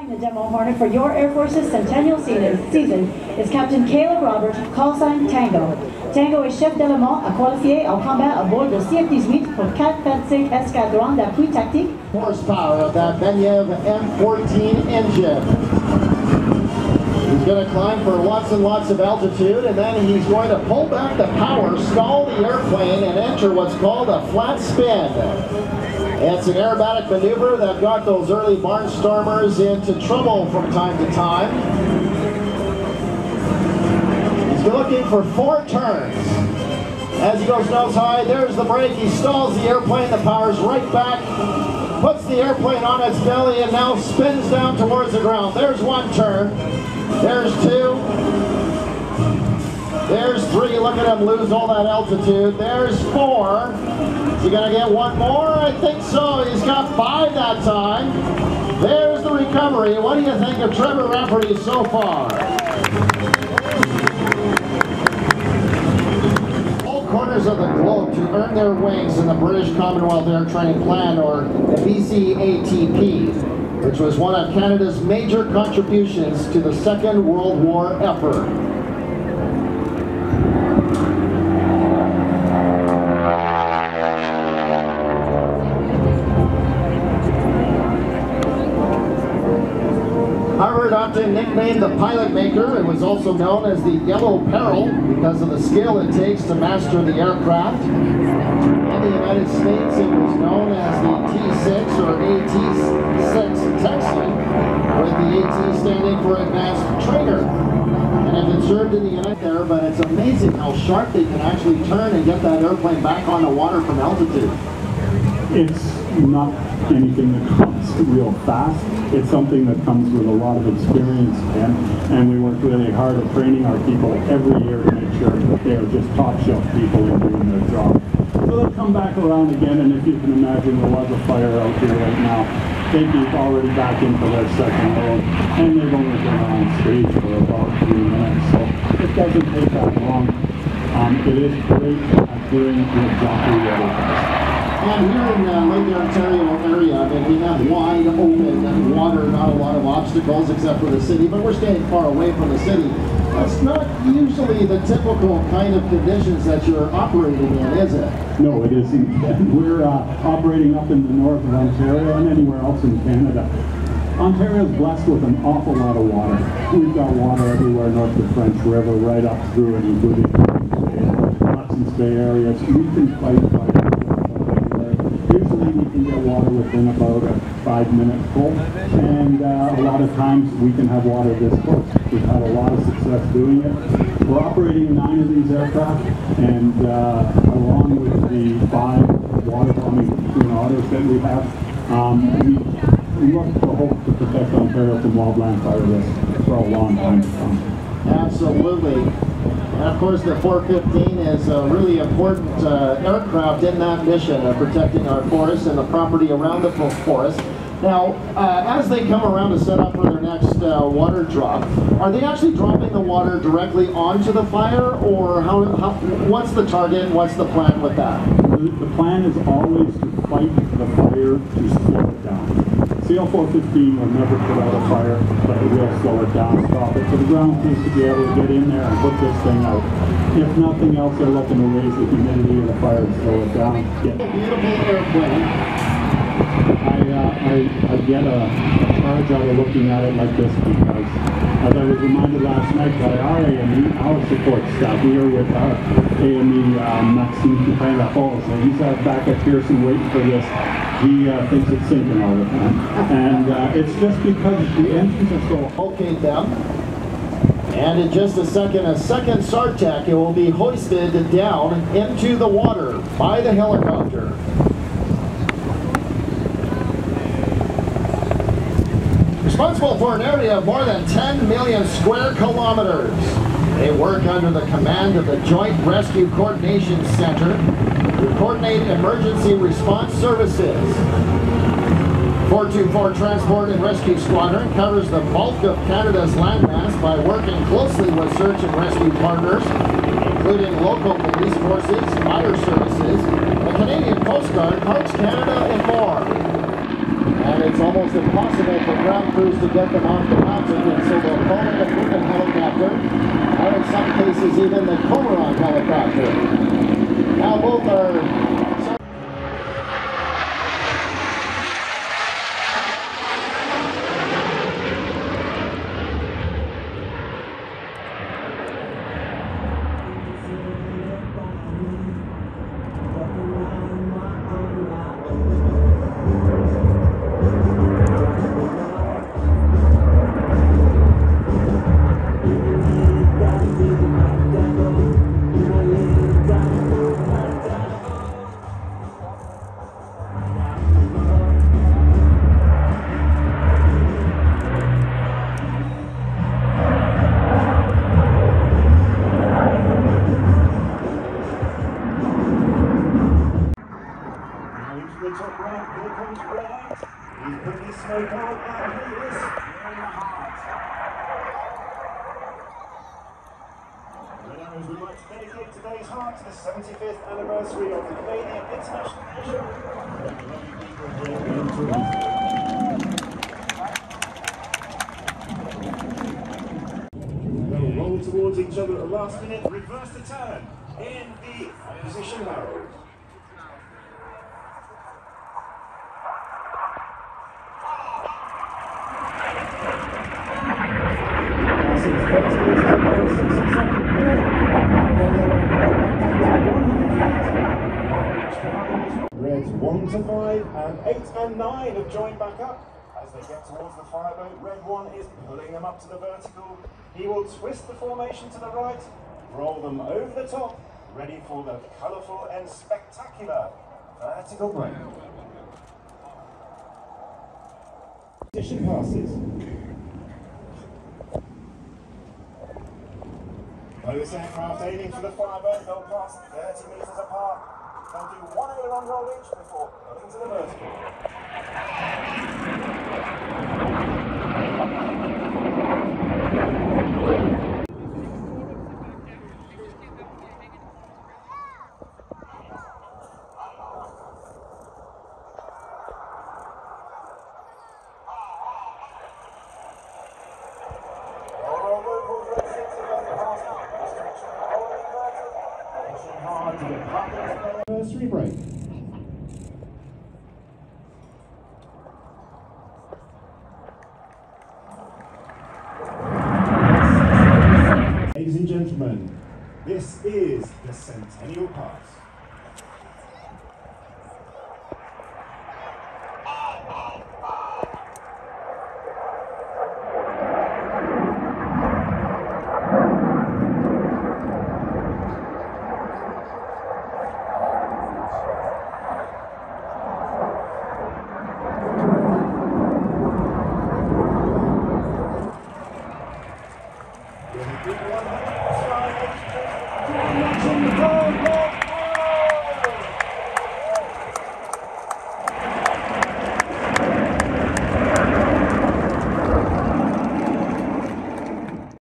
Flying the Demo Hornet for your Air Force's centennial season is Captain Caleb Roberts, call sign Tango. Tango est chef d'élément à qualifier au combat à bord de CF-18 pour 425 Escadron d'appui tactique. Horsepower of that Benyev M14 engine. He's going to climb for lots and lots of altitude, and then he's going to pull back the power, stall the airplane, and enter what's called a flat spin. It's an aerobatic maneuver that got those early barnstormers into trouble from time to time. He's looking for 4 turns. As he goes nose high, there's the brake. He stalls the airplane, the power's right back, puts the airplane on its belly, and now spins down towards the ground. There's 1 turn. There's 2. There's 3. Look at him lose all that altitude. There's 4. Is he going to get 1 more? I think so. He's got 5 that time. There's the recovery. What do you think of Trevor Rafferty so far? All corners of the globe to earn their wings in the British Commonwealth Air Training Plan, or BCATP, which was one of Canada's major contributions to the Second World War effort. Harvard often nicknamed the Pilot Maker. It was also known as the Yellow Peril because of the skill it takes to master the aircraft. In the United States, it was known as the T6 or AT-6 Texan, with the AT standing for Advanced Trainer. And it served in the United there, but it's amazing how sharp they can actually turn and get that airplane back on the water from altitude. It's not anything that comes real fast. It's something that comes with a lot of experience, and we work really hard at training our people every year to make sure that they are just top-shelf people in doing their job. So they'll come back around again, and if you can imagine, there was a fire out here right now. They'd be already back into their second load, and they've only been on stage for about 3 minutes, so it doesn't take that long. It is great at doing exactly what it does. And here in Lake Ontario area, I mean, we have wide open water, not a lot of obstacles except for the city, but we're staying far away from the city. That's not usually the typical kind of conditions that you're operating in, is it? No, it isn't. We're operating up in the north of Ontario and anywhere else in Canada. Ontario is blessed with an awful lot of water. We've got water everywhere north of the French River, right up through it, including Hudson's Bay areas. We can fight fire. Usually we can get water within about a 5-minute pull, and a lot of times we can have water this close. We've had a lot of success doing it. We're operating 9 of these aircraft, and along with the 5 water-bombing Twin Otters that we have, we look to hope to protect Ontario from wildland fire risk for a long time to come. Absolutely. And of course, the 415 is a really important aircraft in that mission of protecting our forests and the property around the forest. Now, as they come around to set up for their next water drop, are they actually dropping the water directly onto the fire, or what's the target, what's the plan with that? The plan is always to fight the fire to slow it down. CL-415 will never put out a fire, but it will slow it down, stop it. So the ground crews to be able to get in there and put this thing out. If nothing else, they're looking to raise the humidity of the fire and slow it down. Beautiful airplane. I get a charge out of looking at it like this because, as I was reminded last night by our AME, our support staff, we are with our AME Maxime Dupin-Lafosse, and he's back at Pearson waiting for this. He thinks it's sinking all the time. And it's just because the engines are so... Locate them. And in just a second SARTAC, it will be hoisted down into the water by the helicopter. Responsible for an area of more than 10 million square kilometers. They work under the command of the Joint Rescue Coordination Center to coordinate emergency response services. 424 Transport and Rescue Squadron covers the bulk of Canada's landmass by working closely with search and rescue partners, including local police forces, fire services, the Canadian Coast Guard, Parks Canada, and more. and it's almost impossible for ground crews to get them off the mountain, and so they'll call in a moving helicopter, or in some cases even the Comoron helicopter. Now both are the top right, here comes Wright. He's putting his smoke out, and he is in the heart. Red Arrows would like to dedicate today's heart to the 75th anniversary of the Canadian International They'll roll towards each other at the last minute, reverse the turn in the opposition barrel. Reds 1 to 5 and 8 and 9 have joined back up. As they get towards the fireboat, Red 1 is pulling them up to the vertical. He will twist the formation to the right, roll them over the top, ready for the colourful and spectacular vertical break. Position passes. Both aircraft aiming for the fireboat, they'll pass 30 metres apart. They'll do one aileron roll each before pulling to the vertical. Anniversary break. Ladies and gentlemen, this is the Centennial Pass. Watching the